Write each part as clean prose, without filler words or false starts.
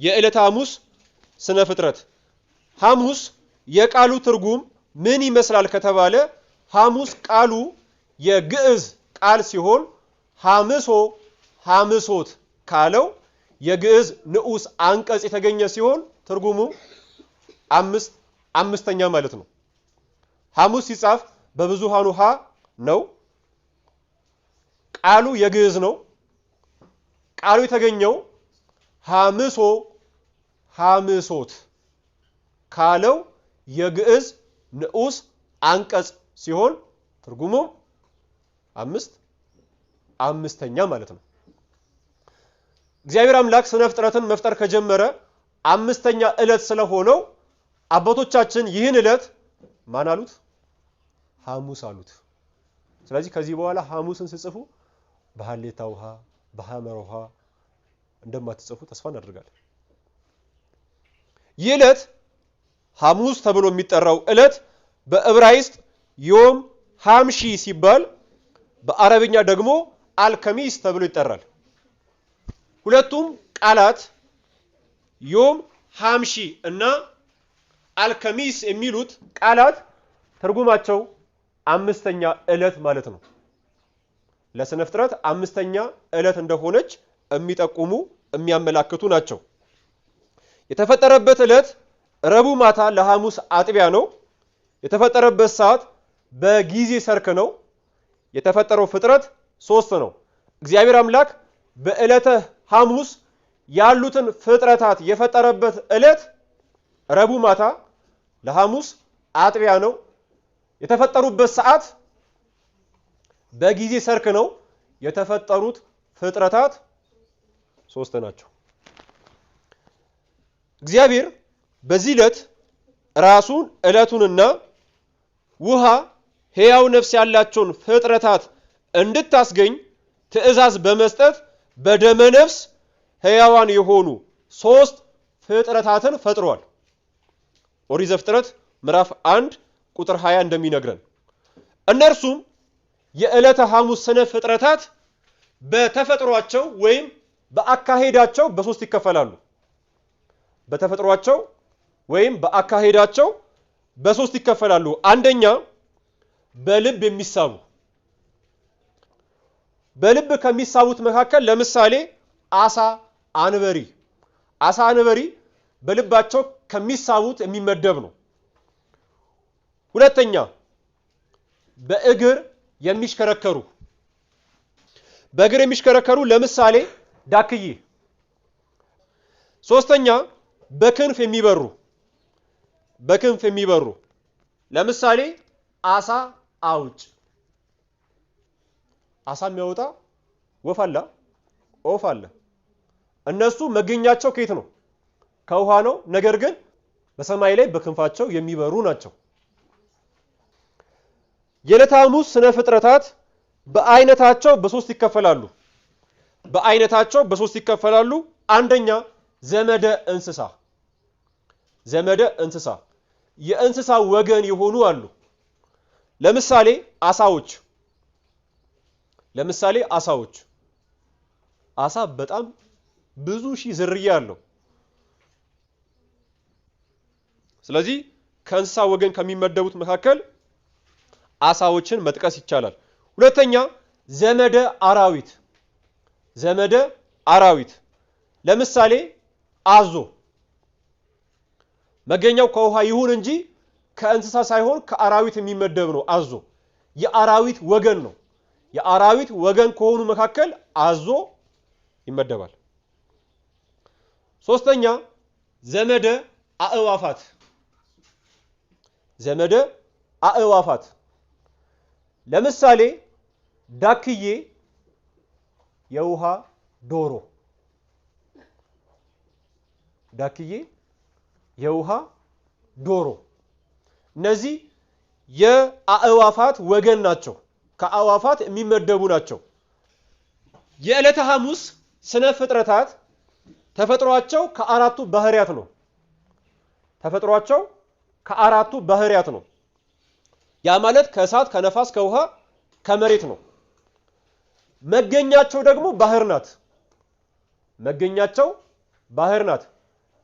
የዕለተ ሐሙስ ስነ ፍጥረት። ሐሙስ የቃሉ ትርጉም ምን ይመስላል ከተባለ ሐሙስ ቃሉ የግዕዝ ቃል ሲሆን ሐምሶ ሐምሶት ካለው የግዕዝ ንዑስ አንቀጽ የተገኘ ሲሆን ትርጉሙ አምስተኛ ማለት ነው። ሐሙስ ሲጻፍ በብዙሃኑ ሀ ነው። ቃሉ የግዕዝ ነው። ቃሉ የተገኘው ሐምሶ ሐምሶት ካለው የግዕዝ ንዑስ አንቀጽ ሲሆን ትርጉሙ አምስተኛ ማለት ነው። እግዚአብሔር አምላክ ስነ ፍጥረትን መፍጠር ከጀመረ አምስተኛ ዕለት ስለሆነው አባቶቻችን ይህን ዕለት ማን አሉት? ሐሙስ አሉት። ስለዚህ ከዚህ በኋላ ሐሙስን ሲጽፉ በሐሌታ ውሃ በሐመር ውሃ እንደማትጽፉ ተስፋ እናደርጋለን። ይህ ዕለት ሐሙስ ተብሎ የሚጠራው ዕለት በዕብራይስጥ ዮም ሐምሺ ሲባል በአረብኛ ደግሞ አልከሚስ ተብሎ ይጠራል። ሁለቱም ቃላት ዮም ሐምሺ እና አልከሚስ የሚሉት ቃላት ትርጉማቸው አምስተኛ ዕለት ማለት ነው። ለስነ ፍጥረት አምስተኛ ዕለት እንደሆነች የሚጠቁሙ የሚያመላክቱ ናቸው። የተፈጠረበት ዕለት ረቡዕ ማታ ለሐሙስ አጥቢያ ነው። የተፈጠረበት ሰዓት በጊዜ ሰርክ ነው። የተፈጠረው ፍጥረት 3 ነው። እግዚአብሔር አምላክ በዕለተ ሐሙስ ያሉትን ፍጥረታት የፈጠረበት ዕለት ረቡዕ ማታ ለሐሙስ አጥቢያ ነው። የተፈጠሩበት ሰዓት በጊዜ ሰርክ ነው። የተፈጠሩት ፍጥረታት 3 ናቸው። እግዚአብሔር በዚህ ዕለት ራሱን ዕለቱንና ውሃ ሕያው ነፍስ ያላቸውን ፍጥረታት እንድታስገኝ ትእዛዝ በመስጠት በደመ ነፍስ ሕያዋን የሆኑ 3 ፍጥረታትን ፈጥሯል። ኦሪት ዘፍጥረት ምዕራፍ 1 ቁጥር 20 እንደሚነግረን እነርሱም የዕለተ ሐሙስ ስነ ፍጥረታት በተፈጥሯቸው ወይም በአካሄዳቸው በ3 ይከፈላሉ። በተፈጥሯቸው ወይም በአካሄዳቸው በ3 ይከፈላሉ። አንደኛ በልብ የሚሳቡ። በልብ ከሚሳቡት መካከል ለምሳሌ አሳ አንበሪ በልባቸው ከሚሳቡት የሚመደብ ነው። ሁለተኛ በእግር የሚሽከረከሩ። በእግር የሚሽከረከሩ ለምሳሌ ዳክዬ። ሶስተኛ በክንፍ የሚበሩ ለምሳሌ አሳ አውጭ። አሳ የሚያወጣ ወፍ አለ። እነሱ መገኛቸው ከየት ነው? ከውሃ ነው። ነገር ግን በሰማይ ላይ በክንፋቸው የሚበሩ ናቸው። የዕለተ ሐሙስ ስነ ፍጥረታት በአይነታቸው በ3 ይከፈላሉ። አንደኛ ዘመደ እንስሳ የእንስሳ ወገን የሆኑ አሉ። ለምሳሌ አሳዎች። አሳ በጣም ብዙ ሺህ ዝርያ አለው። ስለዚህ ከእንስሳ ወገን ከሚመደቡት መካከል አሳዎችን መጥቀስ ይቻላል። ሁለተኛ ዘመደ አራዊት ለምሳሌ አዞ። መገኛው ከውሃ ይሁን እንጂ ከእንስሳ ሳይሆን ከአራዊት የሚመደብ ነው። አዞ የአራዊት ወገን ነው። የአራዊት ወገን ከሆኑ መካከል አዞ ይመደባል። ሶስተኛ ዘመደ አእዋፋት ለምሳሌ ዳክዬ የውሃ ዶሮ። እነዚህ የአእዋፋት ወገን ናቸው። ከአእዋፋት የሚመደቡ ናቸው። የዕለተ ሐሙስ ስነ ፍጥረታት ተፈጥሯቸው ከአራቱ ባህሪያት ነው። ያ ማለት ከእሳት፣ ከነፋስ፣ ከውሃ፣ ከመሬት ነው። መገኛቸው ደግሞ ባህር ናት።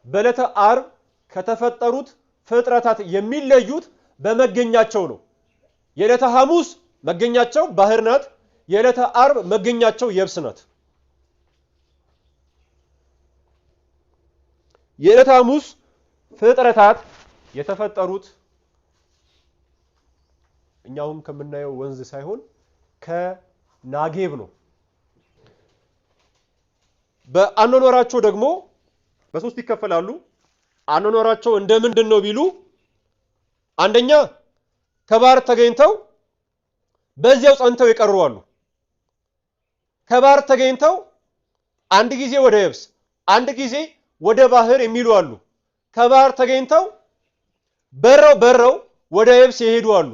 በዕለተ ዓርብ ከተፈጠሩት ፍጥረታት የሚለዩት በመገኛቸው ነው። የዕለተ ሐሙስ መገኛቸው ባህር ናት። የዕለተ ዓርብ መገኛቸው የብስ ናት። የዕለተ ሐሙስ ፍጥረታት የተፈጠሩት እኛውን ከምናየው ወንዝ ሳይሆን ከናጌብ ነው። በአኗኗራቸው ደግሞ በሶስት ይከፈላሉ። አኗኗራቸው እንደምንድን ነው ቢሉ አንደኛ ከባህር ተገኝተው በዚያው ጸንተው የቀሩ አሉ። ከባህር ተገኝተው አንድ ጊዜ ወደ የብስ አንድ ጊዜ ወደ ባህር የሚሉ አሉ። ከባህር ተገኝተው በረው ወደ የብስ የሄዱ አሉ።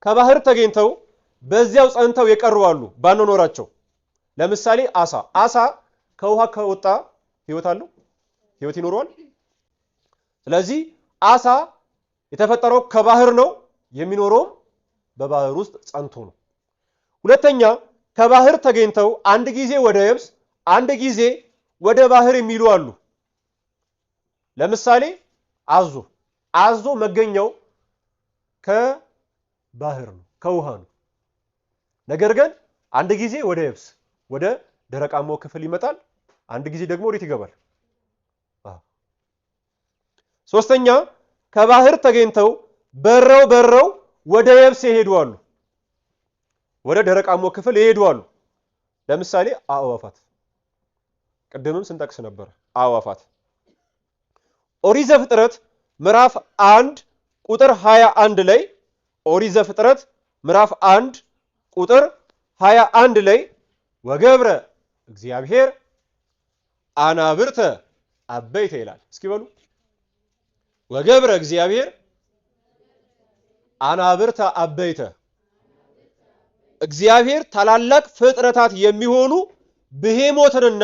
ከባህር ተገኝተው በዚያው ጸንተው የቀሩ አሉ ባኗኗራቸው። ለምሳሌ አሳ ከውሃ ከወጣ ህይወት አለው? ህይወት ይኖረዋል? ስለዚህ አሳ የተፈጠረው ከባህር ነው፣ የሚኖረው በባህር ውስጥ ጸንቶ ነው። ሁለተኛ ከባህር ተገኝተው አንድ ጊዜ ወደ የብስ አንድ ጊዜ ወደ ባህር የሚሉ አሉ። ለምሳሌ አዞ መገኛው ከባህር ነው፣ ከውሃ ነው። ነገር ግን አንድ ጊዜ ወደ የብስ ወደ ደረቃማው ክፍል ይመጣል፣ አንድ ጊዜ ደግሞ ወዴት ይገባል? ሶስተኛ ከባህር ተገኝተው በረው ወደ የብስ ይሄዱ አሉ፣ ወደ ደረቃማው ክፍል ይሄዱ አሉ። ለምሳሌ አዕዋፋት፣ ቅድምም ስንጠቅስ ነበር አዕዋፋት። ኦሪት ዘፍጥረት ምዕራፍ 1 ቁጥር 21 ላይ ኦሪት ዘፍጥረት ምዕራፍ 1 ቁጥር 21 ላይ ወገብረ እግዚአብሔር አናብርተ አበይተ ይላል። እስኪ በሉ ወገብረ እግዚአብሔር አናብርተ አበይተ። እግዚአብሔር ታላላቅ ፍጥረታት የሚሆኑ ብሄሞትንና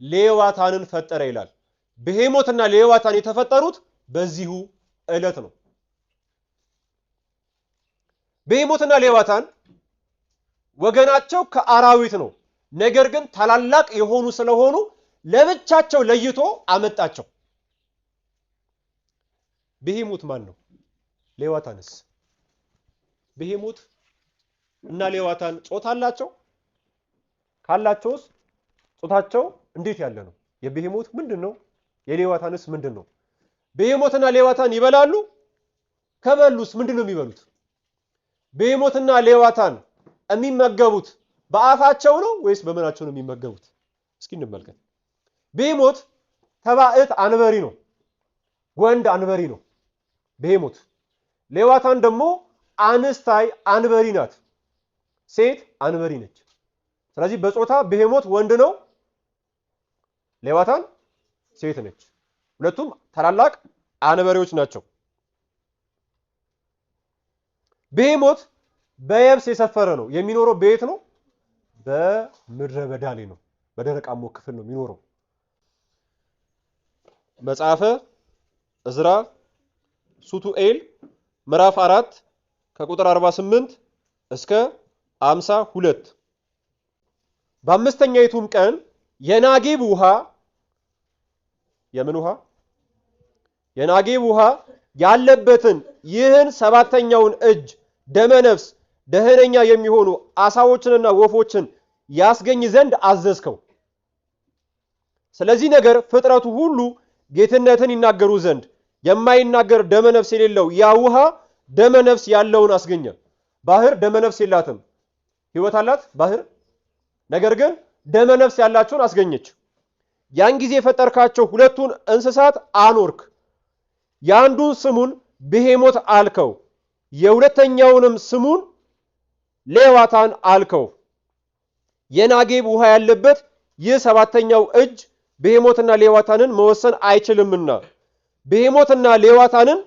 ሌዋታንን ፈጠረ ይላል። ብሄሞትና ሌዋታን የተፈጠሩት በዚሁ ዕለት ነው። ብሄሞትና ሌዋታን ወገናቸው ከአራዊት ነው። ነገር ግን ታላላቅ የሆኑ ስለሆኑ ለብቻቸው ለይቶ አመጣቸው። ብሄሞት ማን ነው? ሌዋታንስ? ብሄሞት እና ሌዋታን ጾታ አላቸው? ካላቸውስ ጾታቸው እንዴት ያለ ነው? የብሄሞት ምንድነው? የሌዋታንስ ምንድነው? ብሄሞትና ሌዋታን ይበላሉ? ከበሉስ ምንድነው የሚበሉት? ብሄሞትና ሌዋታን የሚመገቡት በአፋቸው ነው ወይስ በምናቸው ነው የሚመገቡት? እስኪ እንመልከት። ብሄሞት ተባዕት አንበሪ ነው፣ ወንድ አንበሪ ነው ብሄሞት። ሌዋታን ደግሞ አንስታይ አንበሪ ናት፣ ሴት አንበሪ ነች። ስለዚህ በጾታ ብሄሞት ወንድ ነው፣ ሌዋታን ሴት ነች። ሁለቱም ታላላቅ አንበሪዎች ናቸው። ብሄሞት በየብስ የሰፈረ ነው። የሚኖረው በየት ነው? በምድረ በዳ ላይ ነው። በደረቃማው ክፍል ነው የሚኖረው። መጽሐፈ ዕዝራ ሱቱኤል ምዕራፍ 4 ከቁጥር 48 እስከ 52 በአምስተኛይቱም ቀን የናጌብ ውሃ የምን ውሃ? የናጌብ ውሃ ያለበትን ይህን ሰባተኛውን እጅ ደመነፍስ ደህነኛ የሚሆኑ አሳዎችንና ወፎችን ያስገኝ ዘንድ አዘዝከው። ስለዚህ ነገር ፍጥረቱ ሁሉ ጌትነትን ይናገሩ ዘንድ የማይናገር ደመነፍስ የሌለው ያ ውሃ ደመነፍስ ያለውን አስገኘ። ባህር ደመነፍስ የላትም፣ ህይወት አላት ባህር። ነገር ግን ደመነፍስ ያላቸውን አስገኘች። ያን ጊዜ የፈጠርካቸው ሁለቱን እንስሳት አኖርክ። የአንዱን ስሙን ብሄሞት አልከው፣ የሁለተኛውንም ስሙን ሌዋታን አልከው። የናጌብ ውሃ ያለበት ይህ ሰባተኛው እጅ ብሄሞትና ሌዋታንን መወሰን አይችልምና ብሄሞትና ሌዋታንን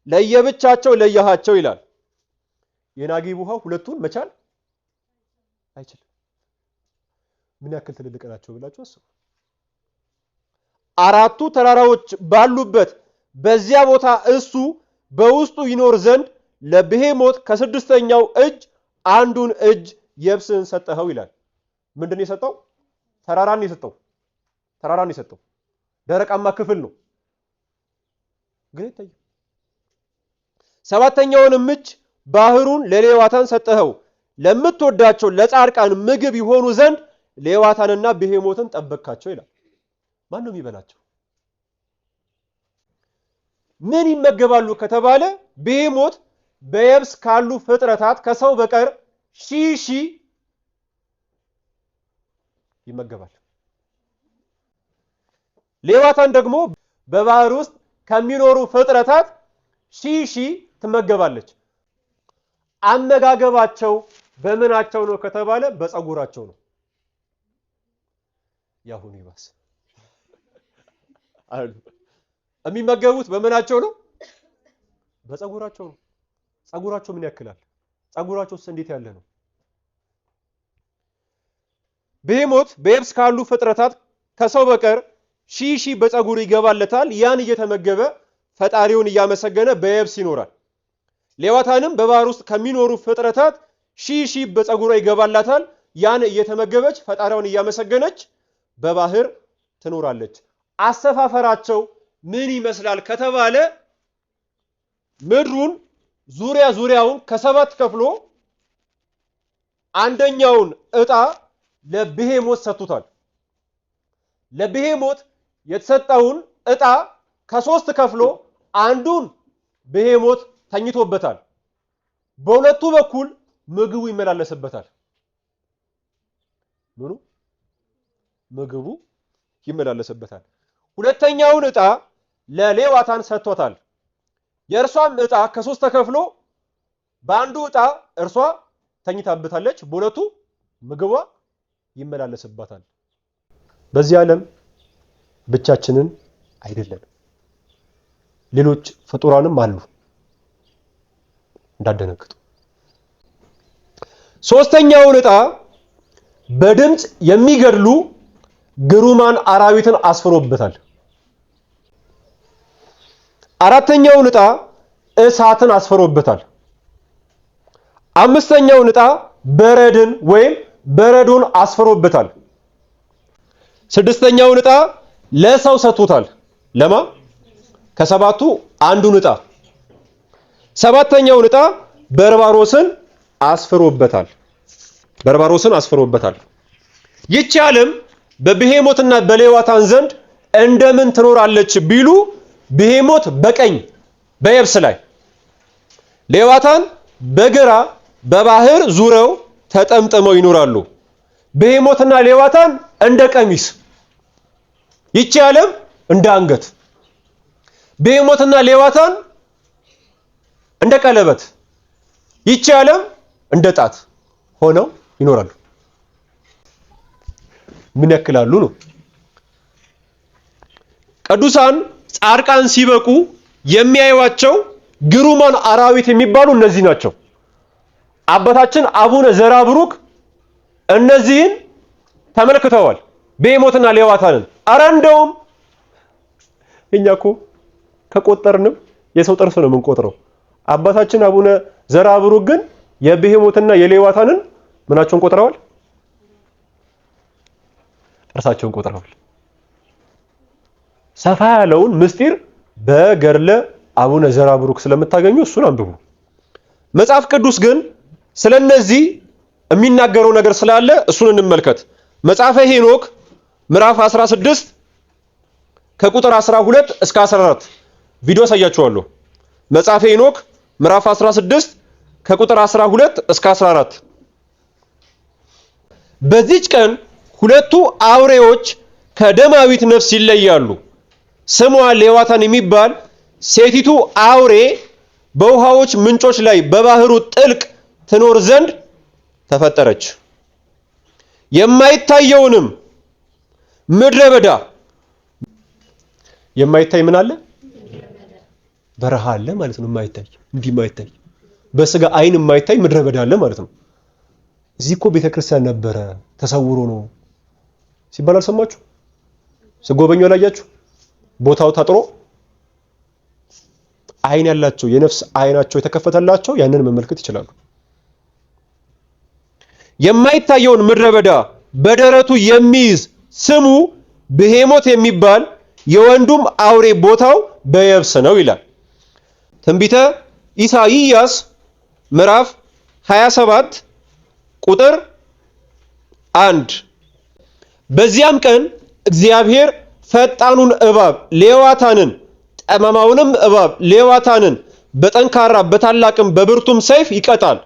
ለየብቻቸው ለያሃቸው ይላል። የናጌብ ውሃ ሁለቱን መቻል አይችልም። ምን ያክል ትልልቅ ናቸው ብላችሁ አስቡ። አራቱ ተራራዎች ባሉበት በዚያ ቦታ እሱ በውስጡ ይኖር ዘንድ ለብሄሞት ከስድስተኛው እጅ አንዱን እጅ የብስን ሰጠኸው ይላል። ምንድን ነው የሰጠው? ተራራን የሰጠው። ተራራን የሰጠው ደረቃማ ክፍል ነው። ግን አይታይም። ሰባተኛውንም እጅ ባህሩን ለሌዋታን ሰጠኸው፣ ለምትወዳቸው ለጻድቃን ምግብ ይሆኑ ዘንድ ሌዋታንና ብሄሞትን ጠበቅካቸው ይላል። ማን ነው የሚበላቸው? ምን ይመገባሉ ከተባለ ብሄሞት በየብስ ካሉ ፍጥረታት ከሰው በቀር ሺህ ይመገባል። ሌዋታን ደግሞ በባህር ውስጥ ከሚኖሩ ፍጥረታት ሺህ ትመገባለች። አመጋገባቸው በምናቸው ነው ከተባለ በፀጉራቸው ነው። ያሁን ይባስ አሉ የሚመገቡት በምናቸው ነው? በፀጉራቸው ነው። ፀጉራቸው ምን ያክላል? ፀጉራቸውስ እንዴት ያለ ነው? ብሄሞት በየብስ ካሉ ፍጥረታት ከሰው በቀር ሺህ በፀጉሩ ይገባለታል። ያን እየተመገበ ፈጣሪውን እያመሰገነ በየብስ ይኖራል። ሌዋታንም በባህር ውስጥ ከሚኖሩ ፍጥረታት ሺህ በፀጉሯ ይገባላታል። ያን እየተመገበች ፈጣሪውን እያመሰገነች በባህር ትኖራለች። አሰፋፈራቸው ምን ይመስላል ከተባለ ምድሩን ዙሪያውን ከሰባት ከፍሎ አንደኛውን ዕጣ ለብሄሞት ሰጥቶታል። ለብሄሞት የተሰጠውን ዕጣ ከሶስት ከፍሎ አንዱን ብሄሞት ተኝቶበታል። በሁለቱ በኩል ምግቡ ይመላለስበታል። ምግቡ ይመላለስበታል። ሁለተኛውን ዕጣ ለሌዋታን ሰጥቶታል። የእርሷም ዕጣ ከሶስት ተከፍሎ በአንዱ ዕጣ እርሷ ተኝታበታለች፣ በሁለቱ ምግቧ ይመላለስባታል። በዚህ ዓለም ብቻችንን አይደለም፣ ሌሎች ፍጡራንም አሉ፣ እንዳደነግጡ። ሶስተኛውን ዕጣ በድምጽ የሚገድሉ ግሩማን አራዊትን አስፍሮበታል። አራተኛውን ዕጣ እሳትን አስፍሮበታል። አምስተኛውን ዕጣ በረድን ወይም በረዶን አስፍሮበታል። ስድስተኛውን ዕጣ ለሰው ሰጥቶታል። ለማ ከሰባቱ አንዱን ዕጣ። ሰባተኛውን ዕጣ በርባሮስን አስፍሮበታል። ይህች ዓለም በብሄሞትና በሌዋታን ዘንድ እንደምን ትኖራለች ቢሉ ብሄሞት በቀኝ በየብስ ላይ፣ ሌዋታን በግራ በባህር ዙረው ተጠምጥመው ይኖራሉ። ብሄሞትና ሌዋታን እንደ ቀሚስ፣ ይህች ዓለም እንደ አንገት፣ ብሄሞትና ሌዋታን እንደ ቀለበት፣ ይህች ዓለም እንደ ጣት ሆነው ይኖራሉ። ምን ያክላሉ ነው? ቅዱሳን ጻድቃን ሲበቁ የሚያዩዋቸው ግሩማን አራዊት የሚባሉ እነዚህ ናቸው። አባታችን አቡነ ዘራብሩክ እነዚህን ተመልክተዋል፣ ብሄሞትና ሌዋታንን። አረ እንደውም እኛ እኮ ከቆጠርንም የሰው ጥርስ ነው የምንቆጥረው። አባታችን አቡነ ዘራብሩክ ግን የብሄሞትና የሌዋታንን ምናቸውን ቆጥረዋል? ጥርሳቸውን ቆጥረዋል። ሰፋ ያለውን ምስጢር በገድለ አቡነ ዘራብሩክ ስለምታገኙ እሱን አንብቡ። መጽሐፍ ቅዱስ ግን ስለነዚህ የሚናገረው ነገር ስላለ እሱን እንመልከት። መጽሐፈ ሄኖክ ምዕራፍ 16 ከቁጥር 12 እስከ 14 ቪዲዮ አሳያችኋለሁ። መጽሐፈ ሄኖክ ምዕራፍ 16 ከቁጥር 12 እስከ 14 በዚህች ቀን ሁለቱ አውሬዎች ከደማዊት ነፍስ ይለያሉ። ስሟ ሌዋታን የሚባል ሴቲቱ አውሬ በውሃዎች ምንጮች ላይ በባህሩ ጥልቅ ትኖር ዘንድ ተፈጠረች። የማይታየውንም ምድረ በዳ የማይታይ ምን አለ? በረሃ አለ ማለት ነው። የማይታይ እንዲህ የማይታይ በስጋ አይን የማይታይ ምድረ በዳ አለ ማለት ነው። እዚህ እኮ ቤተክርስቲያን ነበረ ተሰውሮ ነው ሲባል አልሰማችሁ? ስጎበኙ አላያችሁ? ቦታው ታጥሮ አይን ያላቸው የነፍስ አይናቸው የተከፈተላቸው ያንን መመልከት ይችላሉ። የማይታየውን ምድረ በዳ በደረቱ የሚይዝ ስሙ ብሄሞት የሚባል የወንዱም አውሬ ቦታው በየብስ ነው ይላል። ትንቢተ ኢሳይያስ ምዕራፍ 27 ቁጥር 1 በዚያም ቀን እግዚአብሔር ፈጣኑን እባብ ሌዋታንን ጠማማውንም እባብ ሌዋታንን በጠንካራ በታላቅም በብርቱም ሰይፍ ይቀጣል፣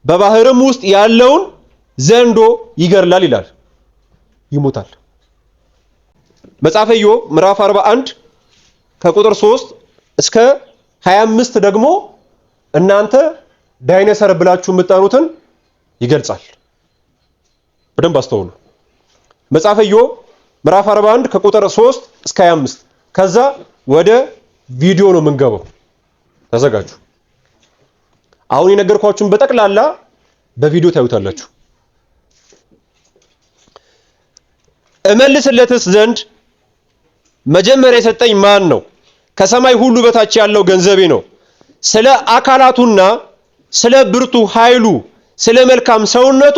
በባህርም ውስጥ ያለውን ዘንዶ ይገድላል ይላል። ይሞታል። መጽሐፈ ኢዮብ ምዕራፍ 41 ከቁጥር 3 እስከ 25 ደግሞ እናንተ ዳይኖሰር ብላችሁ የምትጠሩትን ይገልጻል። በደንብ አስተውሉ። መጽሐፈ ኢዮብ ምዕራፍ 41 ከቁጥር 3 እስከ 25። ከዛ ወደ ቪዲዮ ነው የምንገባው። ተዘጋጁ። አሁን የነገርኳችሁን በጠቅላላ በቪዲዮ ታዩታላችሁ። እመልስለትስ ዘንድ መጀመሪያ የሰጠኝ ማን ነው? ከሰማይ ሁሉ በታች ያለው ገንዘቤ ነው። ስለ አካላቱና ስለ ብርቱ ኃይሉ ስለ መልካም ሰውነቱ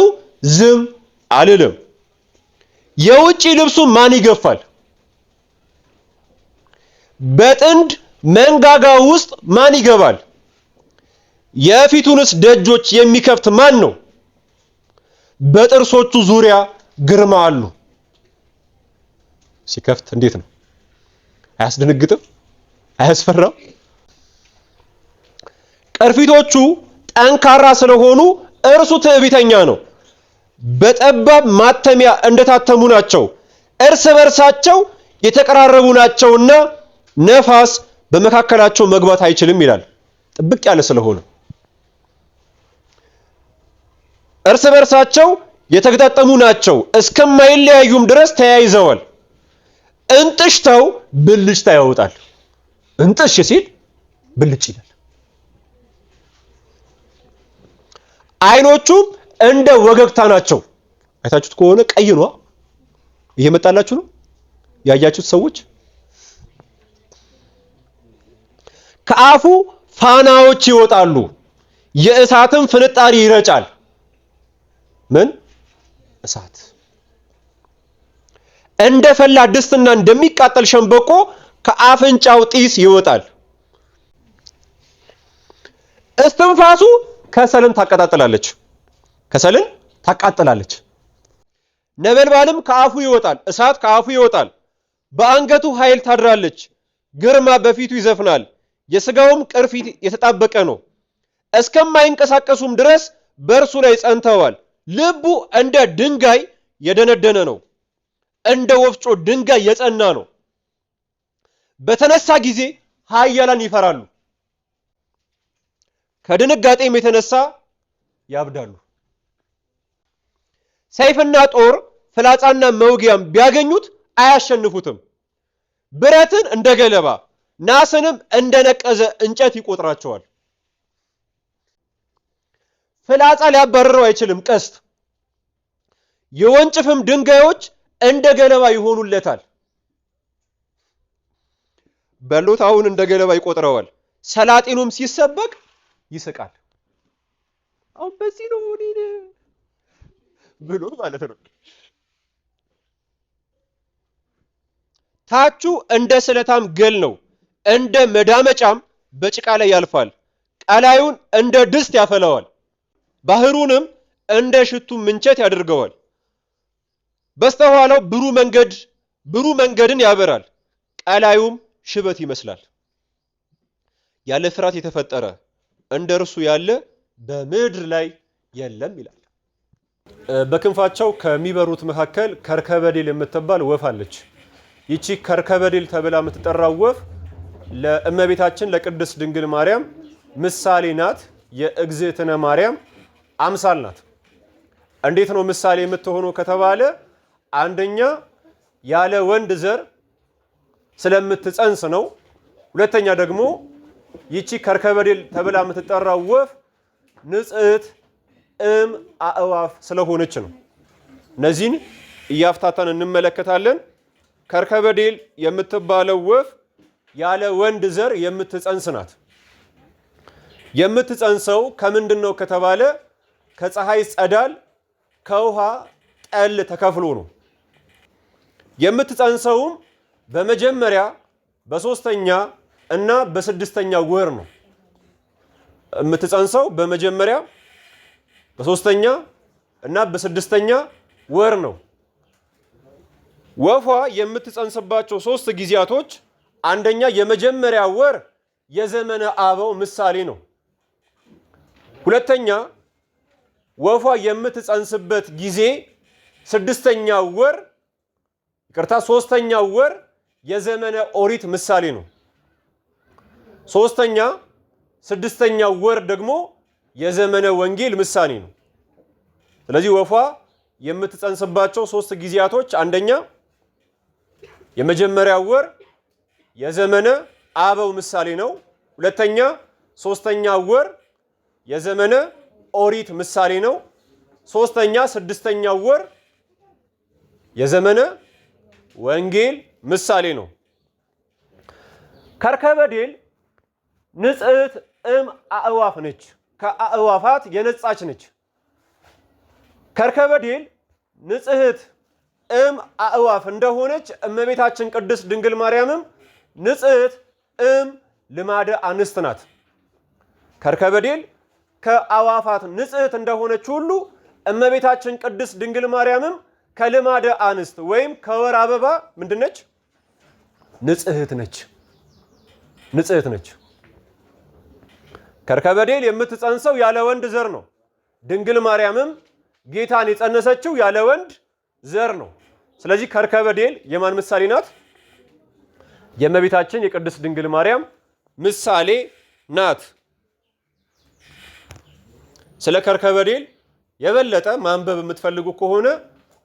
ዝም አልልም። የውጪ ልብሱ ማን ይገፋል? በጥንድ መንጋጋ ውስጥ ማን ይገባል? የፊቱንስ ደጆች የሚከፍት ማን ነው? በጥርሶቹ ዙሪያ ግርማ አሉ። ሲከፍት እንዴት ነው? አያስደነግጥም? አያስፈራም? ቅርፊቶቹ ጠንካራ ስለሆኑ እርሱ ትዕቢተኛ ነው። በጠባብ ማተሚያ እንደታተሙ ናቸው። እርስ በርሳቸው የተቀራረቡ ናቸውና ነፋስ በመካከላቸው መግባት አይችልም ይላል። ጥብቅ ያለ ስለሆነ እርስ በርሳቸው የተገጣጠሙ ናቸው፣ እስከማይለያዩም ድረስ ተያይዘዋል። እንጥሽተው ብልጭታ ያወጣል። እንጥሽ ሲል ብልጭ ይላል። አይኖቹም እንደ ወገግታ ናቸው። አይታችሁት ከሆነ ቀይ ነው። እየመጣላችሁ ነው ያያችሁት ሰዎች። ከአፉ ፋናዎች ይወጣሉ፣ የእሳትም ፍንጣሪ ይረጫል። ምን እሳት? እንደ ፈላ ድስትና እንደሚቃጠል ሸምበቆ ከአፍንጫው ጢስ ይወጣል። እስትንፋሱ ከሰልን ታቀጣጥላለች። ከሰልን ታቃጥላለች። ነበልባልም ከአፉ ይወጣል፣ እሳት ከአፉ ይወጣል። በአንገቱ ኃይል ታድራለች፣ ግርማ በፊቱ ይዘፍናል። የሥጋውም ቅርፊት የተጣበቀ ነው፣ እስከማይንቀሳቀሱም ድረስ በእርሱ ላይ ጸንተዋል። ልቡ እንደ ድንጋይ የደነደነ ነው፣ እንደ ወፍጮ ድንጋይ የጸና ነው። በተነሳ ጊዜ ኃያላን ይፈራሉ፣ ከድንጋጤም የተነሳ ያብዳሉ። ሰይፍና ጦር ፍላጻና መውጊያም ቢያገኙት አያሸንፉትም። ብረትን እንደ ገለባ ናስንም እንደ ነቀዘ እንጨት ይቆጥራቸዋል። ፍላጻ ሊያባርረው አይችልም ቀስት፣ የወንጭፍም ድንጋዮች እንደ ገለባ ይሆኑለታል። በሎታውን እንደ ገለባ ይቆጥረዋል። ሰላጢኑም ሲሰበቅ ይስቃል። አሁን በዚህ ነው ብሎ ማለት ነው። ታቹ እንደ ስለታም ገል ነው፣ እንደ መዳመጫም በጭቃ ላይ ያልፋል። ቀላዩን እንደ ድስት ያፈላዋል፣ ባህሩንም እንደ ሽቱ ምንቸት ያደርገዋል። በስተኋላው ብሩ መንገድን ያበራል፣ ቀላዩም ሽበት ይመስላል። ያለ ፍርሃት የተፈጠረ እንደ እርሱ ያለ በምድር ላይ የለም ይላል። በክንፋቸው ከሚበሩት መካከል ከርከበዴል የምትባል ወፍ አለች። ይቺ ከርከበዴል ተብላ የምትጠራው ወፍ ለእመቤታችን ለቅድስት ድንግል ማርያም ምሳሌ ናት። የእግዝእትነ ማርያም አምሳል ናት። እንዴት ነው ምሳሌ የምትሆነው ከተባለ አንደኛ ያለ ወንድ ዘር ስለምትጸንስ ነው። ሁለተኛ ደግሞ ይቺ ከርከበዴል ተብላ የምትጠራው ወፍ ንጽሕት አእዋፍ ስለሆነች ነው። እነዚህን እያፍታታን እንመለከታለን። ከርከበዴል የምትባለው ወፍ ያለ ወንድ ዘር የምትጸንስ ናት። የምትጸንሰው ከምንድን ነው ከተባለ ከፀሐይ ጸዳል ከውሃ ጠል ተከፍሎ ነው። የምትጸንሰውም በመጀመሪያ በሶስተኛ እና በስድስተኛው ወር ነው የምትጸንሰው። በመጀመሪያ በሶስተኛ እና በስድስተኛ ወር ነው። ወፏ የምትጸንስባቸው 3 ጊዜያቶች አንደኛ የመጀመሪያ ወር የዘመነ አበው ምሳሌ ነው። ሁለተኛ ወፏ የምትጸንስበት ጊዜ ስድስተኛው ወር ሶስተኛው ወር የዘመነ ኦሪት ምሳሌ ነው። ሶስተኛ ስድስተኛው ወር ደግሞ የዘመነ ወንጌል ምሳሌ ነው። ስለዚህ ወፏ የምትጸንስባቸው 3 ጊዜያቶች አንደኛ የመጀመሪያው ወር የዘመነ አበው ምሳሌ ነው። ሁለተኛ ሶስተኛው ወር የዘመነ ኦሪት ምሳሌ ነው። ሶስተኛ ስድስተኛው ወር የዘመነ ወንጌል ምሳሌ ነው። ከርከበዴል ንጽሕት አእዋፍ ነች። ከአእዋፋት የነጻች ነች። ከርከበዴል ንጽሕት አእዋፍ እንደሆነች እመቤታችን ቅድስት ድንግል ማርያምም ንጽሕት ልማደ አንስት ናት። ከርከበዴል ከአእዋፋት ንጽሕት እንደሆነች ሁሉ እመቤታችን ቅድስት ድንግል ማርያምም ከልማደ አንስት ወይም ከወር አበባ ምንድነች? ንጽሕት ነች። ንጽሕት ነች። ከርከበዴል የምትጸንሰው ያለ ወንድ ዘር ነው። ድንግል ማርያምም ጌታን የጸነሰችው ያለ ወንድ ዘር ነው። ስለዚህ ከርከበዴል የማን ምሳሌ ናት? የእመቤታችን የቅድስት ድንግል ማርያም ምሳሌ ናት። ስለ ከርከበዴል የበለጠ ማንበብ የምትፈልጉ ከሆነ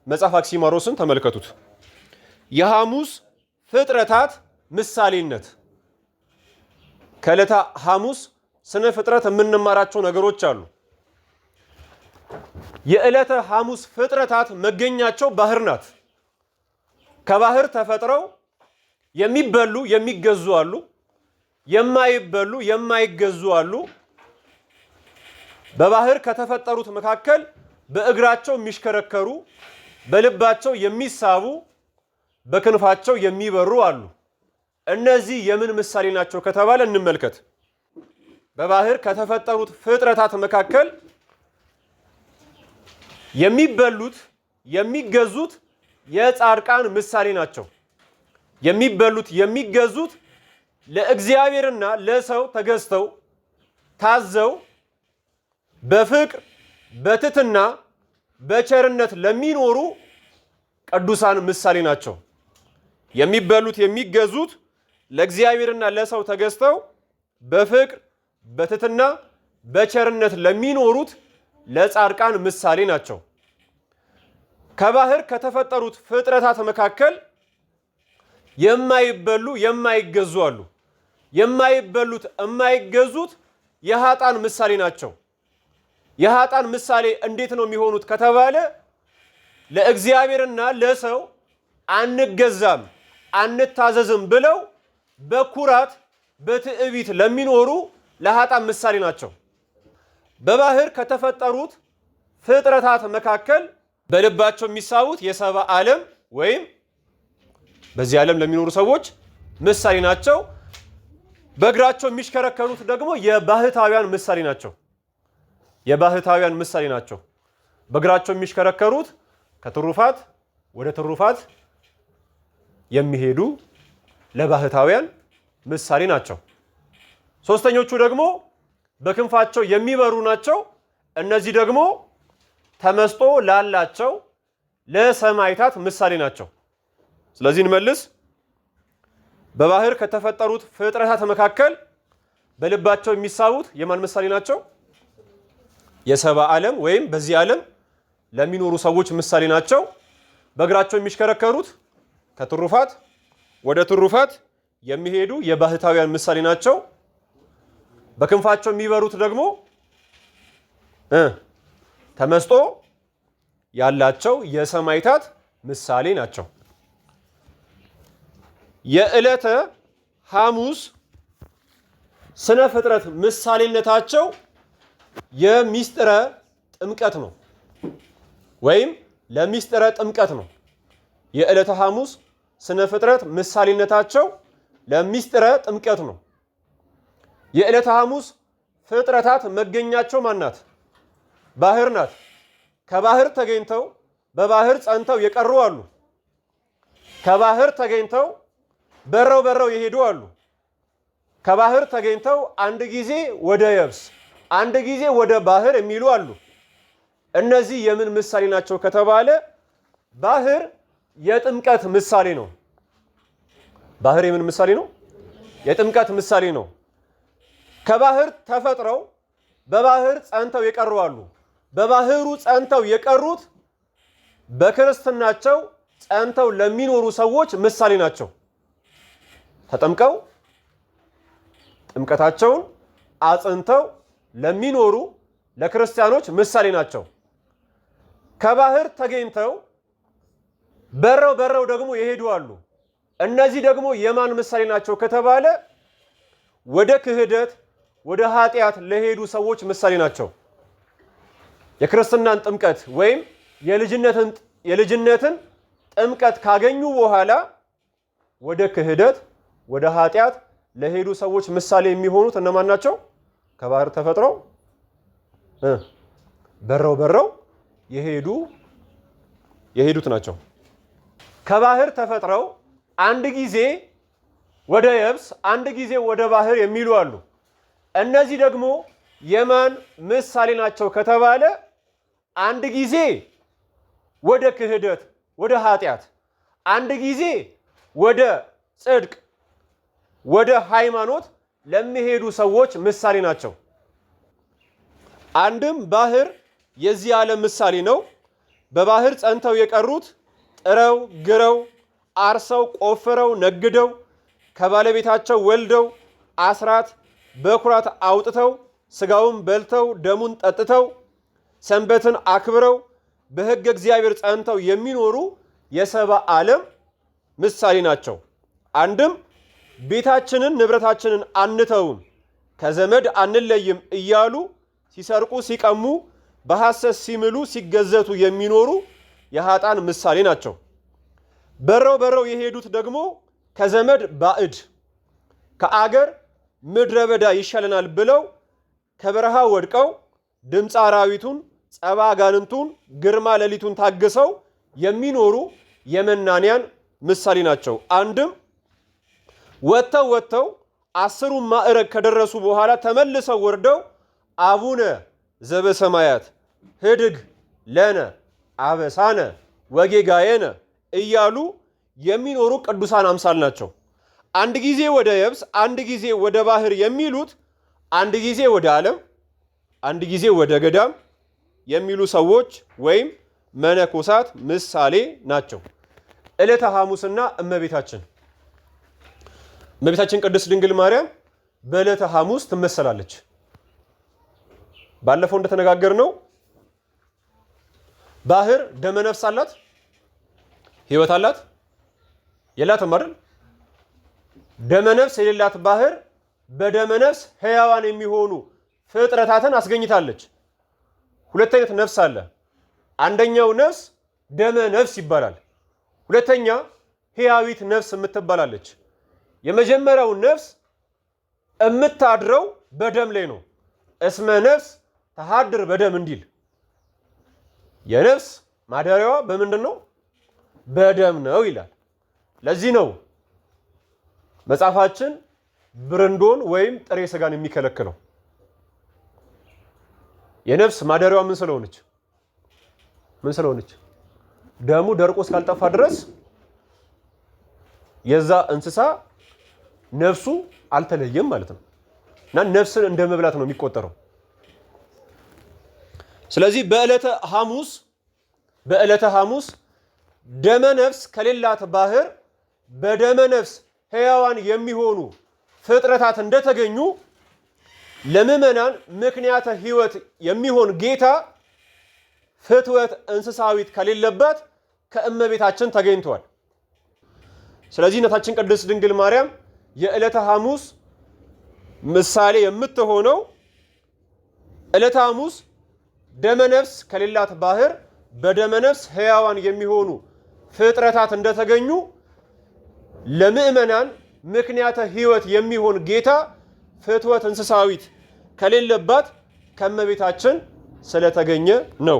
መጽሐፍ አክሲማሮስን ተመልከቱት። የሐሙስ ፍጥረታት ምሳሌነት። ከዕለተ ሐሙስ ስነ ፍጥረት የምንማራቸው ነገሮች አሉ። የዕለተ ሐሙስ ፍጥረታት መገኛቸው ባህር ናት። ከባህር ተፈጥረው የሚበሉ የሚገዙ አሉ፣ የማይበሉ የማይገዙ አሉ። በባህር ከተፈጠሩት መካከል በእግራቸው የሚሽከረከሩ፣ በልባቸው የሚሳቡ፣ በክንፋቸው የሚበሩ አሉ። እነዚህ የምን ምሳሌ ናቸው ከተባለ እንመልከት። በባህር ከተፈጠሩት ፍጥረታት መካከል የሚበሉት የሚገዙት የጻድቃን ምሳሌ ናቸው። የሚበሉት የሚገዙት ለእግዚአብሔርና ለሰው ተገዝተው ታዘው በፍቅር በትህትና በቸርነት ለሚኖሩ ቅዱሳን ምሳሌ ናቸው። የሚበሉት የሚገዙት ለእግዚአብሔርና ለሰው ተገዝተው በፍቅር በትህትና በቸርነት ለሚኖሩት ለጻድቃን ምሳሌ ናቸው። ከባህር ከተፈጠሩት ፍጥረታት መካከል የማይበሉ የማይገዙ አሉ። የማይበሉት የማይገዙት የኃጥአን ምሳሌ ናቸው። የኃጥአን ምሳሌ እንዴት ነው የሚሆኑት ከተባለ ለእግዚአብሔርና ለሰው አንገዛም አንታዘዝም ብለው በኩራት በትዕቢት ለሚኖሩ ለኃጥአን ምሳሌ ናቸው። በባህር ከተፈጠሩት ፍጥረታት መካከል በልባቸው የሚሳቡት የሰባ ዓለም ወይም በዚህ ዓለም ለሚኖሩ ሰዎች ምሳሌ ናቸው። በእግራቸው የሚሽከረከሩት ደግሞ የባህታውያን ምሳሌ ናቸው። የባህታውያን ምሳሌ ናቸው። በእግራቸው የሚሽከረከሩት ከትሩፋት ወደ ትሩፋት የሚሄዱ ለባህታውያን ምሳሌ ናቸው። ሶስተኞቹ ደግሞ በክንፋቸው የሚበሩ ናቸው። እነዚህ ደግሞ ተመስጦ ላላቸው ለሰማዕታት ምሳሌ ናቸው። ስለዚህ እንመልስ። በባህር ከተፈጠሩት ፍጥረታት መካከል በልባቸው የሚሳቡት የማን ምሳሌ ናቸው? የሰባ ዓለም ወይም በዚህ ዓለም ለሚኖሩ ሰዎች ምሳሌ ናቸው። በእግራቸው የሚሽከረከሩት ከትሩፋት ወደ ትሩፋት የሚሄዱ የባህታውያን ምሳሌ ናቸው። በክንፋቸው የሚበሩት ደግሞ ተመስጦ ያላቸው የሰማዕታት ምሳሌ ናቸው። የዕለተ ሐሙስ ስነ ፍጥረት ምሳሌነታቸው የሚስጥረ ጥምቀት ነው ወይም ለሚስጥረ ጥምቀት ነው። የዕለተ ሐሙስ ስነ ፍጥረት ምሳሌነታቸው ለሚስጥረ ጥምቀት ነው የዕለተ ሐሙስ ፍጥረታት መገኛቸው ማናት? ባህር ናት። ከባህር ተገኝተው በባህር ጸንተው የቀሩ አሉ። ከባህር ተገኝተው በረው የሄዱ አሉ። ከባህር ተገኝተው አንድ ጊዜ ወደ የብስ አንድ ጊዜ ወደ ባህር የሚሉ አሉ። እነዚህ የምን ምሳሌ ናቸው ከተባለ ባህር የጥምቀት ምሳሌ ነው። ባህር የምን ምሳሌ ነው? የጥምቀት ምሳሌ ነው። ከባህር ተፈጥረው በባህር ጸንተው የቀሩ አሉ። በባህሩ ጸንተው የቀሩት በክርስትናቸው ጸንተው ለሚኖሩ ሰዎች ምሳሌ ናቸው። ተጠምቀው ጥምቀታቸውን አጽንተው ለሚኖሩ ለክርስቲያኖች ምሳሌ ናቸው። ከባህር ተገኝተው በረው ደግሞ የሄዱ አሉ። እነዚህ ደግሞ የማን ምሳሌ ናቸው ከተባለ ወደ ክህደት ወደ ኃጢአት ለሄዱ ሰዎች ምሳሌ ናቸው። የክርስትናን ጥምቀት ወይም የልጅነትን ጥምቀት ካገኙ በኋላ ወደ ክህደት ወደ ኃጢአት ለሄዱ ሰዎች ምሳሌ የሚሆኑት እነማን ናቸው? ከባህር ተፈጥረው በረው የሄዱት ናቸው። ከባህር ተፈጥረው አንድ ጊዜ ወደ የብስ አንድ ጊዜ ወደ ባህር የሚሉ አሉ። እነዚህ ደግሞ የማን ምሳሌ ናቸው ከተባለ አንድ ጊዜ ወደ ክህደት ወደ ኃጢአት፣ አንድ ጊዜ ወደ ጽድቅ ወደ ሃይማኖት ለሚሄዱ ሰዎች ምሳሌ ናቸው። አንድም ባህር የዚህ ዓለም ምሳሌ ነው። በባህር ጸንተው የቀሩት ጥረው ግረው አርሰው ቆፍረው ነግደው ከባለቤታቸው ወልደው አስራት በኩራት አውጥተው ስጋውን በልተው ደሙን ጠጥተው ሰንበትን አክብረው በሕገ እግዚአብሔር ጸንተው የሚኖሩ የሰባ ዓለም ምሳሌ ናቸው። አንድም ቤታችንን ንብረታችንን አንተውም ከዘመድ አንለይም እያሉ ሲሰርቁ ሲቀሙ በሐሰት ሲምሉ ሲገዘቱ የሚኖሩ የኃጥአን ምሳሌ ናቸው። በረው የሄዱት ደግሞ ከዘመድ ባዕድ ከአገር ምድረ በዳ ይሻለናል ብለው ከበረሃ ወድቀው ድምፀ አራዊቱን ጸባ አጋንንቱን ግርማ ሌሊቱን ታግሰው የሚኖሩ የመናንያን ምሳሌ ናቸው። አንድም ወጥተው 10ሩን ማዕረግ ከደረሱ በኋላ ተመልሰው ወርደው አቡነ ዘበሰማያት ህድግ ለነ አበሳነ ወጌጋየነ እያሉ የሚኖሩ ቅዱሳን አምሳል ናቸው። አንድ ጊዜ ወደ የብስ አንድ ጊዜ ወደ ባህር የሚሉት አንድ ጊዜ ወደ ዓለም አንድ ጊዜ ወደ ገዳም የሚሉ ሰዎች ወይም መነኮሳት ምሳሌ ናቸው። ዕለተ ሐሙስና እመቤታችን ቅድስት ድንግል ማርያም በዕለተ ሐሙስ ትመሰላለች። ባለፈው እንደተነጋገርነው ባህር ደመነፍስ አላት፣ ህይወት አላት የላትም አይደል? ደመነፍስ የሌላት ባህር በደመነፍስ ሕያዋን የሚሆኑ ፍጥረታትን አስገኝታለች። ሁለት አይነት ነፍስ አለ። አንደኛው ነፍስ ደመ ነፍስ ይባላል። ሁለተኛ ሕያዊት ነፍስ የምትባላለች። የመጀመሪያው ነፍስ የምታድረው በደም ላይ ነው። እስመ ነፍስ ተሃድር በደም እንዲል የነፍስ ማደሪያዋ በምንድን ነው? በደም ነው ይላል። ለዚህ ነው መጽሐፋችን ብርንዶን ወይም ጥሬ ስጋን የሚከለክለው። የነፍስ ማደሪያዋ ምን ስለሆነች? ደሙ ደርቆ እስካልጠፋ ድረስ የዛ እንስሳ ነፍሱ አልተለየም ማለት ነው እና ነፍስን እንደ መብላት ነው የሚቆጠረው። ስለዚህ በዕለተ ሐሙስ ደመ ነፍስ ከሌላት ባህር በደመ ነፍስ ሕያዋን የሚሆኑ ፍጥረታት እንደተገኙ ለምዕመናን ምክንያተ ሕይወት የሚሆን ጌታ ፍትወት እንስሳዊት ከሌለበት ከእመቤታችን ተገኝቷል። ስለዚህ እናታችን ቅድስት ድንግል ማርያም የዕለተ ሐሙስ ምሳሌ የምትሆነው ዕለተ ሐሙስ ደመ ነፍስ ከሌላት ባህር በደመ ነፍስ ሕያዋን የሚሆኑ ፍጥረታት እንደተገኙ ለምዕመናን ምክንያተ ሕይወት የሚሆን ጌታ ፍትወት እንስሳዊት ከሌለባት ከእመቤታችን ስለተገኘ ነው።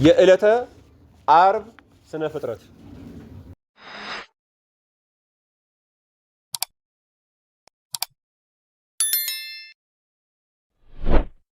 የዕለተ ዓርብ ስነ ፍጥረት